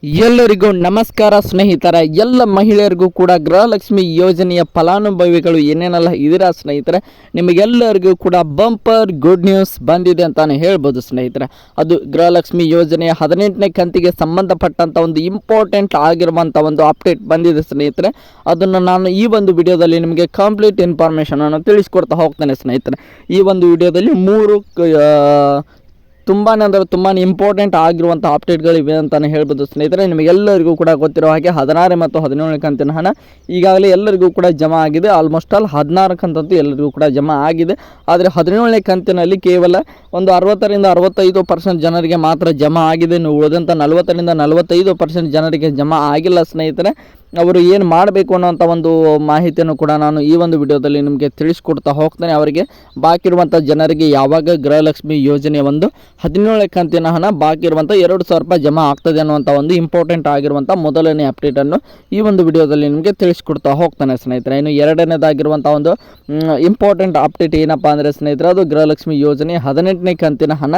ಎಲ್ಲರಿಗೂ ನಮಸ್ಕಾರ ಸ್ನೇಹಿತರ. ಎಲ್ಲ ಮಹಿಳೆಯರಿಗೂ ಕೂಡ ಗೃಹಲಕ್ಷ್ಮಿ ಯೋಜನೆಯ ಫಲಾನುಭವಿಗಳು ಏನೇನೆಲ್ಲ ಇದೀರಾ ಸ್ನೇಹಿತರೆ, ನಿಮಗೆಲ್ಲರಿಗೂ ಕೂಡ ಬಂಪರ್ ಗುಡ್ ನ್ಯೂಸ್ ಬಂದಿದೆ ಅಂತಾನೆ ಹೇಳ್ಬೋದು ಸ್ನೇಹಿತರೆ. ಅದು ಗೃಹಲಕ್ಷ್ಮಿ ಯೋಜನೆಯ 18ನೇ ಕಂತಿಗೆ ಸಂಬಂಧಪಟ್ಟಂತ ಒಂದು ಇಂಪಾರ್ಟೆಂಟ್ ಆಗಿರುವಂಥ ಒಂದು ಅಪ್ಡೇಟ್ ಬಂದಿದೆ ಸ್ನೇಹಿತರೆ. ಅದನ್ನು ನಾನು ಈ ಒಂದು ವಿಡಿಯೋದಲ್ಲಿ ನಿಮಗೆ ಕಂಪ್ಲೀಟ್ ಇನ್ಫಾರ್ಮೇಷನ್ ಅನ್ನು ತಿಳಿಸ್ಕೊಡ್ತಾ ಹೋಗ್ತೇನೆ ಸ್ನೇಹಿತರೆ. ಈ ಒಂದು ವಿಡಿಯೋದಲ್ಲಿ ತುಂಬಾ ಇಂಪಾರ್ಟೆಂಟ್ ಆಗಿರುವಂಥ ಅಪ್ಡೇಟ್ಗಳಿವೆ ಅಂತಲೇ ಹೇಳ್ಬೋದು ಸ್ನೇಹಿತರೆ. ನಿಮಗೆಲ್ಲರಿಗೂ ಕೂಡ ಗೊತ್ತಿರೋ ಹಾಗೆ 16 ಮತ್ತು 17ನೇ ಕಂತಿನ ಹಣ ಈಗಾಗಲೇ ಎಲ್ಲರಿಗೂ ಕೂಡ ಜಮಾ ಆಗಿದೆ. ಆಲ್ಮೋಸ್ಟ್ ಆಲ್ 16 ಕಂತಂತೂ ಎಲ್ಲರಿಗೂ ಕೂಡ ಜಮಾ ಆಗಿದೆ. ಆದರೆ 17ನೇ ಕಂತಿನಲ್ಲಿ ಕೇವಲ ಒಂದು 60ರಿಂದ 65% ಜನರಿಗೆ ಮಾತ್ರ ಜಮಾ ಆಗಿದೆ. ಇನ್ನು ಉಳಿದಂಥ 40ರಿಂದ 45% ಜನರಿಗೆ ಜಮಾ ಆಗಿಲ್ಲ ಸ್ನೇಹಿತರೆ. ಅವರು ಏನು ಮಾಡಬೇಕು ಅನ್ನೋಂಥ ಒಂದು ಮಾಹಿತಿಯನ್ನು ಕೂಡ ನಾನು ಈ ಒಂದು ವಿಡಿಯೋದಲ್ಲಿ ನಿಮಗೆ ತಿಳಿಸ್ಕೊಡ್ತಾ ಹೋಗ್ತೇನೆ. ಅವರಿಗೆ ಬಾಕಿ ಇರುವಂಥ ಜನರಿಗೆ ಯಾವಾಗ ಗೃಹಲಕ್ಷ್ಮಿ ಯೋಜನೆಯ ಒಂದು 17ನೇ ಕಂತಿನ ಹಣ ಬಾಕಿ ಇರುವಂಥ 2,000 ರೂಪಾಯಿ ಜಮಾ ಆಗ್ತದೆ ಅನ್ನುವಂಥ ಒಂದು ಇಂಪಾರ್ಟೆಂಟ್ ಆಗಿರುವಂಥ ಮೊದಲನೇ ಅಪ್ಡೇಟನ್ನು ಈ ಒಂದು ವಿಡಿಯೋದಲ್ಲಿ ನಿಮಗೆ ತಿಳಿಸ್ಕೊಡ್ತಾ ಹೋಗ್ತಾನೆ ಸ್ನೇಹಿತರೆ. ಇನ್ನು ಎರಡನೇದಾಗಿರುವಂಥ ಒಂದು ಇಂಪಾರ್ಟೆಂಟ್ ಅಪ್ಡೇಟ್ ಏನಪ್ಪ ಅಂದರೆ ಸ್ನೇಹಿತರೆ, ಅದು ಗೃಹಲಕ್ಷ್ಮಿ ಯೋಜನೆ 18ನೇ ಕಂತಿನ ಹಣ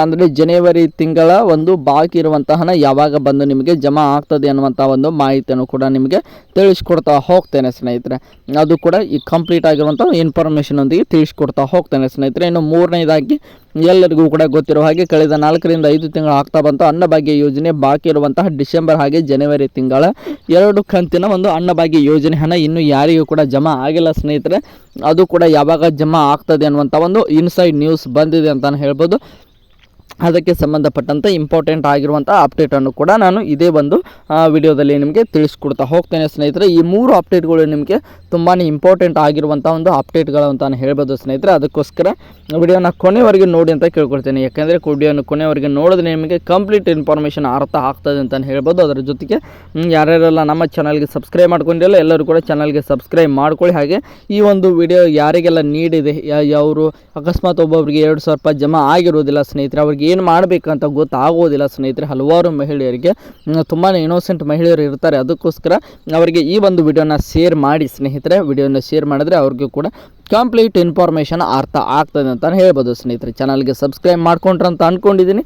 ಅಂದರೆ ಜನವರಿ ತಿಂಗಳ ಒಂದು ಬಾಕಿ ಇರುವಂಥ ಹಣ ಯಾವಾಗ ಬಂದು ನಿಮಗೆ ಜಮಾ ಆಗ್ತದೆ ಅನ್ನುವಂಥ ಒಂದು ಮಾಹಿತಿಯನ್ನು ಕೂಡ ನಿಮಗೆ ತಿಳಿಸ್ಕೊಡ್ತಾ ಹೋಗ್ತೇನೆ ಸ್ನೇಹಿತರೆ. ಅದು ಕೂಡ ಈ ಕಂಪ್ಲೀಟ್ ಆಗಿರುವಂಥ ಇನ್ಫಾರ್ಮೇಷನ್ ಒಂದಿಗೆ ತಿಳಿಸ್ಕೊಡ್ತಾ ಹೋಗ್ತೇನೆ ಸ್ನೇಹಿತರೆ. ಇನ್ನು ಮೂರನೇದಾಗಿ ಎಲ್ಲರಿಗೂ ಕೂಡ ಗೊತ್ತಿರೋ ಹಾಗೆ ಕಳೆದ 4ರಿಂದ 5 ತಿಂಗಳು ಆಗ್ತಾ ಬಂತು ಅನ್ನಭಾಗ್ಯ ಯೋಜನೆ ಬಾಕಿ ಇರುವಂತಹ ಡಿಸೆಂಬರ್ ಹಾಗೆ ಜನವರಿ ತಿಂಗಳ 2 ಕಂತಿನ ಒಂದು ಅನ್ನಭಾಗ್ಯ ಯೋಜನೆ ಹಣ ಇನ್ನೂ ಯಾರಿಗೂ ಕೂಡ ಜಮಾ ಆಗಿಲ್ಲ ಸ್ನೇಹಿತರೆ. ಅದು ಕೂಡ ಯಾವಾಗ ಜಮಾ ಆಗ್ತದೆ ಅನ್ನುವಂಥ ಒಂದು ಇನ್ಸೈಡ್ ನ್ಯೂಸ್ ಬಂದಿದೆ ಅಂತಲೇ ಹೇಳ್ಬೋದು. ಅದಕ್ಕೆ ಸಂಬಂಧಪಟ್ಟಂಥ ಇಂಪಾರ್ಟೆಂಟ್ ಆಗಿರುವಂಥ ಅಪ್ಡೇಟನ್ನು ಕೂಡ ನಾನು ಇದೇ ಒಂದು ವಿಡಿಯೋದಲ್ಲಿ ನಿಮಗೆ ತಿಳಿಸ್ಕೊಡ್ತಾ ಹೋಗ್ತೇನೆ ಸ್ನೇಹಿತರೆ. ಈ 3 ಅಪ್ಡೇಟ್ಗಳು ನಿಮಗೆ ತುಂಬಾ ಇಂಪಾರ್ಟೆಂಟ್ ಆಗಿರುವಂಥ ಒಂದು ಅಪ್ಡೇಟ್ಗಳು ಅಂತಲೇ ಹೇಳ್ಬೋದು ಸ್ನೇಹಿತರೆ. ಅದಕ್ಕೋಸ್ಕರ ವಿಡಿಯೋನ ಕೊನೆವರೆಗೆ ನೋಡಿ ಅಂತ ಕೇಳ್ಕೊಳ್ತೇನೆ. ಯಾಕೆಂದರೆ ವಿಡಿಯೋನ ಕೊನೆವರೆಗೆ ನೋಡಿದ್ರೆ ನಿಮಗೆ ಕಂಪ್ಲೀಟ್ ಇನ್ಫಾರ್ಮೇಷನ್ ಅರ್ಥ ಆಗ್ತದೆ ಅಂತಲೇ ಹೇಳ್ಬೋದು. ಅದರ ಜೊತೆಗೆ ಯಾರ್ಯಾರೆಲ್ಲ ನಮ್ಮ ಚಾನಲ್ಗೆ ಸಬ್ಸ್ಕ್ರೈಬ್ ಮಾಡ್ಕೊಂಡಿರಲ್ಲ ಎಲ್ಲರೂ ಕೂಡ ಚಾನಲ್ಗೆ ಸಬ್ಸ್ಕ್ರೈಬ್ ಮಾಡ್ಕೊಳ್ಳಿ. ಹಾಗೆ ಈ ಒಂದು ವಿಡಿಯೋ ಯಾರಿಗೆಲ್ಲ ನೀಡಿದೆ, ಅವರು ಅಕಸ್ಮಾತ್ ಒಬ್ಬೊಬ್ಬರಿಗೆ 2,000 ರೂಪಾಯಿ ಜಮಾ ಆಗಿರೋದಿಲ್ಲ ಸ್ನೇಹಿತರೆ, ಅವ್ರಿಗೆ ಏನು ಮಾಡಬೇಕಂತ ಗೊತ್ತಾಗೋದಿಲ್ಲ ಸ್ನೇಹಿತರೆ. ಹಲವಾರು ಮಹಿಳೆಯರಿಗೆ ತುಂಬಾ ಇನ್ನೋಸೆಂಟ್ ಮಹಿಳೆಯರು ಇರ್ತಾರೆ. ಅದಕ್ಕೋಸ್ಕರ ಅವರಿಗೆ ಈ ಒಂದು ವಿಡಿಯೋನ ಶೇರ್ ಮಾಡಿ ಸ್ನೇಹಿತರೆ. ವಿಡಿಯೋನ ಶೇರ್ ಮಾಡಿದ್ರೆ ಅವ್ರಿಗೂ ಕೂಡ ಕಂಪ್ಲೀಟ್ ಇನ್ಫಾರ್ಮೇಷನ್ ಅರ್ಥ ಆಗ್ತದೆ ಅಂತ ಹೇಳ್ಬೋದು ಸ್ನೇಹಿತರೆ. ಚಾನಲ್ಗೆ ಸಬ್ಸ್ಕ್ರೈಬ್ ಮಾಡ್ಕೊಂಡ್ರೆ ಅಂತ ಅಂದ್ಕೊಂಡಿದ್ದೀನಿ.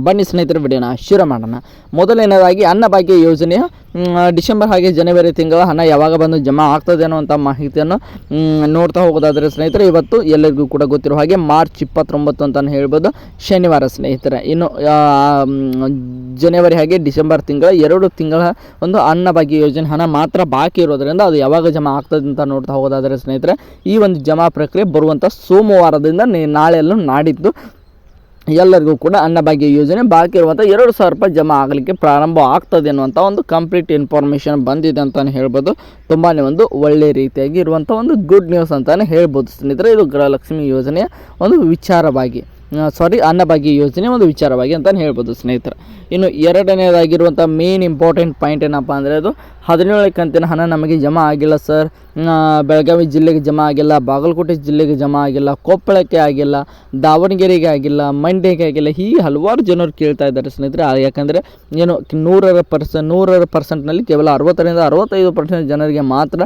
ಬನ್ನಿ ಸ್ನೇಹಿತರೆ ವಿಡಿಯೋನ ಶುರು ಮಾಡೋಣ. ಮೊದಲನೇದಾಗಿ ಅನ್ನಭಾಗ್ಯ ಯೋಜನೆಯ ಡಿಸೆಂಬರ್ ಹಾಗೆ ಜನವರಿ ತಿಂಗಳ ಹಣ ಯಾವಾಗ ಬಂದು ಜಮಾ ಆಗ್ತದೆ ಅನ್ನುವಂಥ ಮಾಹಿತಿಯನ್ನು ನೋಡ್ತಾ ಹೋಗೋದಾದರೆ ಸ್ನೇಹಿತರೆ, ಇವತ್ತು ಎಲ್ಲರಿಗೂ ಕೂಡ ಗೊತ್ತಿರೋ ಹಾಗೆ ಮಾರ್ಚ್ 29 ಅಂತಲೇ ಹೇಳ್ಬೋದು, ಶನಿವಾರ ಸ್ನೇಹಿತರೆ. ಇನ್ನು ಜನವರಿ ಹಾಗೆ ಡಿಸೆಂಬರ್ ತಿಂಗಳ 2 ತಿಂಗಳ ಒಂದು ಅನ್ನಭಾಗ್ಯ ಯೋಜನೆ ಹಣ ಮಾತ್ರ ಬಾಕಿ ಇರೋದರಿಂದ ಅದು ಯಾವಾಗ ಜಮಾ ಆಗ್ತದೆ ಅಂತ ನೋಡ್ತಾ ಹೋಗೋದಾದರೆ ಸ್ನೇಹಿತರೆ, ಈ ಒಂದು ಜಮಾ ಪ್ರಕ್ರಿಯೆ ಬರುವಂಥ ಸೋಮವಾರದಿಂದ ನಾಳೆಯಲ್ಲೂ ನಾಡಿದ್ದು ಎಲ್ಲರಿಗೂ ಕೂಡ ಅನ್ನಭಾಗ್ಯ ಯೋಜನೆ ಬಾಕಿ ಇರುವಂಥ 2,000 ರೂಪಾಯಿ ಜಮಾ ಆಗಲಿಕ್ಕೆ ಪ್ರಾರಂಭ ಆಗ್ತದೆ ಅನ್ನುವಂಥ ಒಂದು ಕಂಪ್ಲೀಟ್ ಇನ್ಫಾರ್ಮೇಷನ್ ಬಂದಿದೆ ಅಂತಲೇ ಹೇಳ್ಬೋದು. ತುಂಬಾ ಒಂದು ಒಳ್ಳೆಯ ರೀತಿಯಾಗಿ ಇರುವಂಥ ಒಂದು ಗುಡ್ ನ್ಯೂಸ್ ಅಂತಲೇ ಹೇಳ್ಬೋದು ಸ್ನೇಹಿತರೆ. ಇದು ಗೃಹಲಕ್ಷ್ಮಿ ಯೋಜನೆಯ ಒಂದು ವಿಚಾರವಾಗಿ ಅನ್ನಭಾಗ್ಯ ಯೋಜನೆ ಒಂದು ವಿಚಾರವಾಗಿ ಅಂತಲೇ ಹೇಳ್ಬೋದು ಸ್ನೇಹಿತರೆ. ಇನ್ನು ಎರಡನೇದಾಗಿರುವಂಥ ಮೇನ್ ಇಂಪಾರ್ಟೆಂಟ್ ಪಾಯಿಂಟ್ ಏನಪ್ಪ ಅಂದರೆ, ಅದು 17ನೇ ಕಂತಿನ ಹಣ ನಮಗೆ ಜಮಾ ಆಗಿಲ್ಲ ಸರ್, ಬೆಳಗಾವಿ ಜಿಲ್ಲೆಗೆ ಜಮಾ ಆಗಿಲ್ಲ, ಬಾಗಲಕೋಟೆ ಜಿಲ್ಲೆಗೆ ಜಮಾ ಆಗಿಲ್ಲ, ಕೊಪ್ಪಳಕ್ಕೆ ಆಗಿಲ್ಲ, ದಾವಣಗೆರೆಗೆ ಆಗಿಲ್ಲ, ಮಂಡ್ಯಕ್ಕೆ ಆಗಿಲ್ಲ, ಹೀಗೆ ಹಲವಾರು ಜನರು ಕೇಳ್ತಾ ಇದ್ದಾರೆ ಸ್ನೇಹಿತರೆ. ಯಾಕಂದರೆ ಏನು 100%ನಲ್ಲಿ ಕೇವಲ 60ರಿಂದ 65% ಜನರಿಗೆ ಮಾತ್ರ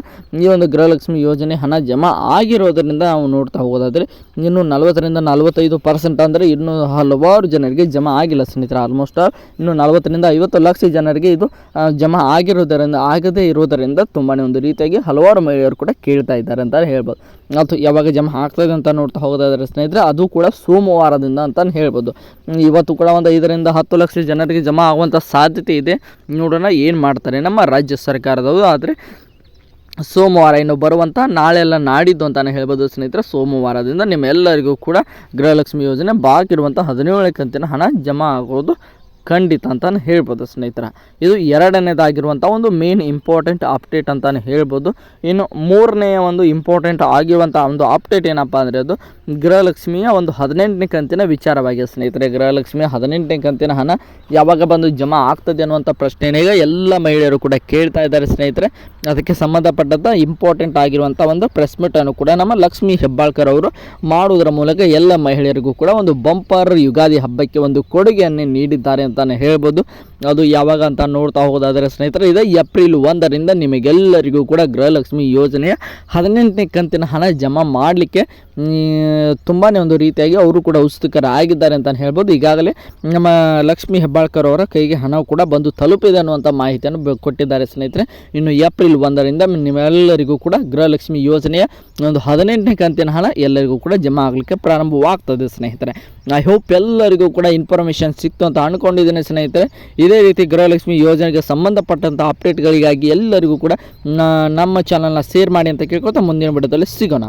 ಈ ಒಂದು ಗೃಹಲಕ್ಷ್ಮಿ ಯೋಜನೆ ಹಣ ಜಮಾ ಆಗಿರೋದರಿಂದ ನಾವು ನೋಡ್ತಾ ಹೋಗೋದಾದರೆ, ಇನ್ನು 40ರಿಂದ 45% ಅಂದರೆ ಇನ್ನೂ ಹಲವಾರು ಜನರಿಗೆ ಜಮಾ ಆಗಿಲ್ಲ ಸ್ನೇಹಿತರೆ. ಆಲ್ಮೋಸ್ಟ್ ಇನ್ನು 40ರಿಂದ 50 ಲಕ್ಷ ಜನರಿಗೆ ಇದು ಜಮಾ ಆಗದೇ ಇರೋದರಿಂದ ತುಂಬಾ ಒಂದು ರೀತಿಯಾಗಿ ಹಲವಾರು ಮಹಿಳೆಯರು ಕೂಡ ಕೇಳ್ತಾ ಇದ್ದಾರೆ ಅಂತ ಹೇಳ್ಬೋದು. ಅದು ಯಾವಾಗ ಜಮಾ ಆಗ್ತದೆ ಅಂತ ನೋಡ್ತಾ ಹೋಗೋದಾದರೆ ಸ್ನೇಹಿತರೆ, ಅದು ಕೂಡ ಸೋಮವಾರದಿಂದ ಅಂತಲೇ ಹೇಳ್ಬೋದು. ಇವತ್ತು ಕೂಡ ಒಂದು 5ರಿಂದ 10 ಲಕ್ಷ ಜನರಿಗೆ ಜಮಾ ಆಗುವಂಥ ಸಾಧ್ಯತೆ ಇದೆ. ನೋಡೋಣ ಏನು ಮಾಡ್ತಾರೆ ನಮ್ಮ ರಾಜ್ಯ ಸರ್ಕಾರದವರು. ಆದರೆ ಸೋಮವಾರ ಇನ್ನು ಬರುವಂಥ ನಾಳೆಲ್ಲ ನಾಡಿದ್ದು ಅಂತಲೇ ಹೇಳ್ಬೋದು ಸ್ನೇಹಿತರೆ. ಸೋಮವಾರದಿಂದ ನಿಮ್ಮೆಲ್ಲರಿಗೂ ಕೂಡ ಗೃಹಲಕ್ಷ್ಮಿ ಯೋಜನೆ ಬಾಕಿ ಇರುವಂಥ 17ನೇ ಕಂತಿನ ಹಣ ಜಮಾ ಆಗೋದು ಖಂಡಿತ ಅಂತಲೇ ಹೇಳ್ಬೋದು ಸ್ನೇಹಿತರೆ. ಇದು ಎರಡನೇದಾಗಿರುವಂಥ ಒಂದು ಮೇನ್ ಇಂಪಾರ್ಟೆಂಟ್ ಅಪ್ಡೇಟ್ ಅಂತಲೇ ಹೇಳ್ಬೋದು. ಇನ್ನು ಮೂರನೆಯ ಒಂದು ಇಂಪಾರ್ಟೆಂಟ್ ಆಗಿರುವಂಥ ಒಂದು ಅಪ್ಡೇಟ್ ಏನಪ್ಪ ಅಂದರೆ, ಅದು ಗೃಹಲಕ್ಷ್ಮಿಯ ಒಂದು 18ನೇ ಕಂತಿನ ವಿಚಾರವಾಗಿದೆ ಸ್ನೇಹಿತರೆ. ಗೃಹಲಕ್ಷ್ಮಿಯ 18ನೇ ಕಂತಿನ ಹಣ ಯಾವಾಗ ಬಂದು ಜಮಾ ಆಗ್ತದೆ ಅನ್ನುವಂಥ ಪ್ರಶ್ನೆಯೇ ಎಲ್ಲ ಮಹಿಳೆಯರು ಕೂಡ ಕೇಳ್ತಾ ಇದ್ದಾರೆ ಸ್ನೇಹಿತರೆ. ಅದಕ್ಕೆ ಸಂಬಂಧಪಟ್ಟಂಥ ಇಂಪಾರ್ಟೆಂಟ್ ಆಗಿರುವಂಥ ಒಂದು ಪ್ರೆಸ್ ಮೀಟನ್ನು ಕೂಡ ನಮ್ಮ ಲಕ್ಷ್ಮೀ ಹೆಬ್ಬಾಳ್ಕರ್ ಅವರು ಮಾಡುವುದರ ಮೂಲಕ ಎಲ್ಲ ಮಹಿಳೆಯರಿಗೂ ಕೂಡ ಒಂದು ಬಂಪರ್ ಯುಗಾದಿ ಹಬ್ಬಕ್ಕೆ ಒಂದು ಕೊಡುಗೆಯನ್ನು ನೀಡಿದ್ದಾರೆ ಅಂತಲೇ ಹೇಳ್ಬೋದು. ಅದು ಯಾವಾಗ ಅಂತ ನೋಡ್ತಾ ಹೋಗೋದಾದರೆ ಸ್ನೇಹಿತರೆ ಇದು ಏಪ್ರಿಲ್ 1ರಿಂದ ನಿಮಗೆಲ್ಲರಿಗೂ ಕೂಡ ಗೃಹಲಕ್ಷ್ಮಿ ಯೋಜನೆಯ 18ನೇ ಕಂತಿನ ಹಣ ಜಮಾ ಮಾಡಲಿಕ್ಕೆ ತುಂಬಾ ಒಂದು ರೀತಿಯಾಗಿ ಅವರು ಕೂಡ ಉತ್ಸುಕರಾಗಿದ್ದಾರೆ ಅಂತ ಹೇಳ್ಬೋದು. ಈಗಾಗಲೇ ನಮ್ಮ ಲಕ್ಷ್ಮೀ ಹೆಬ್ಬಾಳ್ಕರ್ ಅವರ ಕೈಗೆ ಹಣ ಕೂಡ ಬಂದು ತಲುಪಿದೆ ಅನ್ನುವಂಥ ಮಾಹಿತಿಯನ್ನು ಕೊಟ್ಟಿದ್ದಾರೆ ಸ್ನೇಹಿತರೆ. ಇನ್ನು ಏಪ್ರಿಲ್ 1ರಿಂದ ನಿಮ್ಮೆಲ್ಲರಿಗೂ ಕೂಡ ಗೃಹಲಕ್ಷ್ಮಿ ಯೋಜನೆಯ ಒಂದು 18ನೇ ಕಂತಿನ ಹಣ ಎಲ್ಲರಿಗೂ ಕೂಡ ಜಮಾ ಆಗಲಿಕ್ಕೆ ಪ್ರಾರಂಭವಾಗ್ತದೆ ಸ್ನೇಹಿತರೆ. ಐ ಹೋಪ್ ಎಲ್ಲರಿಗೂ ಕೂಡ ಇನ್ಫಾರ್ಮೇಷನ್ ಸಿಕ್ತು ಅಂತ ಅಂದ್ಕೊಂಡಿದ್ದೇನೆ ಸ್ನೇಹಿತರೆ. ಇದೇ ರೀತಿ ಗೃಹಲಕ್ಷ್ಮಿ ಯೋಜನೆಗೆ ಸಂಬಂಧಪಟ್ಟಂಥ ಅಪ್ಡೇಟ್ಗಳಿಗಾಗಿ ಎಲ್ಲರಿಗೂ ಕೂಡ ನಮ್ಮ ಚಾನಲ್ನ ಶೇರ್ ಮಾಡಿ ಅಂತ ಕೇಳ್ಕೊತಾ ಮುಂದಿನ ವಿಡಿಯೋದಲ್ಲಿ ಸಿಗೋಣ.